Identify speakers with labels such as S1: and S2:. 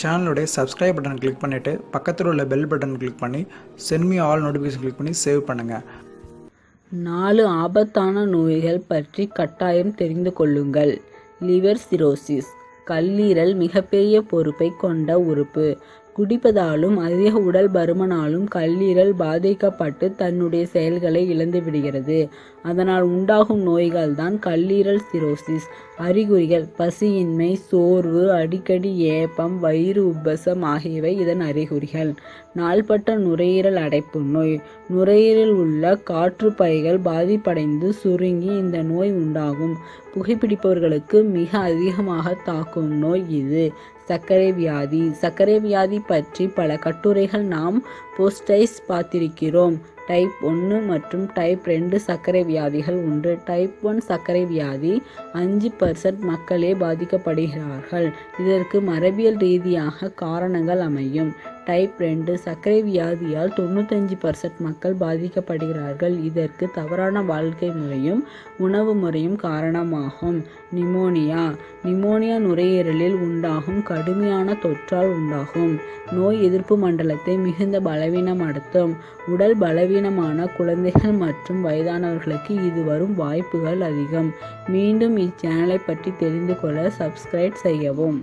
S1: சேனலுடைய subscribe button click பண்ணிவிட்டு பக்கத்தில் உள்ள பெல் பட்டன் கிளிக் பண்ணி send me all notification click பண்ணி சேவ் பண்ணுங்கள்.
S2: 4 ஆபத்தான நோய்கள் பற்றி கட்டாயம் தெரிந்து கொள்ளுங்கள். Liver cirrhosis. கல்லீரல் மிகப்பெரிய பொறுப்பை கொண்ட உறுப்பு. குடிப்பதாலும் அதிக உடல் பருமனாலும் கல்லீரல் பாதிக்கப்பட்டு தன்னுடைய செயல்களை இழந்து விடுகிறது. அதனால் உண்டாகும் நோய்கள் தான் கல்லீரல் சிரோசிஸ். அறிகுறிகள்: பசியின்மை, சோர்வு, அடிக்கடி ஏப்பம், வயிறு உப்பசம் ஆகியவை இதன் அறிகுறிகள். நாள்பட்ட நுரையீரல் அடைப்பு நோய். நுரையீரலில் உள்ள காற்றுப்பைகள் பாதிப்படைந்து சுருங்கி இந்த நோய் உண்டாகும். புகைப்பிடிப்பவர்களுக்கு மிக அதிகமாக தாக்கும் நோய் இது. சர்க்கரை வியாதி. சர்க்கரை வியாதி பற்றி பல கட்டுரைகள் நாம் போஸ்டைஸ் பார்த்திருக்கிறோம். டைப் 1 மற்றும் டைப் 2 சர்க்கரை வியாதிகள் உண்டு. டைப் 1 சர்க்கரை வியாதி 5% மக்களே பாதிக்கப்படுகிறார்கள். இதற்கு மரபியல் ரீதியாக காரணங்கள் அமையும். டைப் 2 சர்க்கரை வியாதியால் 95% மக்கள் பாதிக்கப்படுகிறார்கள். இதற்கு தவறான வாழ்க்கை முறையும் உணவு முறையும் காரணமாகும். நிமோனியா. நிமோனியா நுரையீரலில் உண்டாகும் கடுமையான தொற்றால் உண்டாகும். நோய் எதிர்ப்பு மண்டலத்தை மிகுந்த பலவீனப்படுத்தும். உடல் பலவீனமான குழந்தைகள் மற்றும் வயதானவர்களுக்கு இது வரும் வாய்ப்புகள் அதிகம். மீண்டும் இச்சேனலை பற்றி தெரிந்து கொள்ள சப்ஸ்கிரைப் செய்யவும்.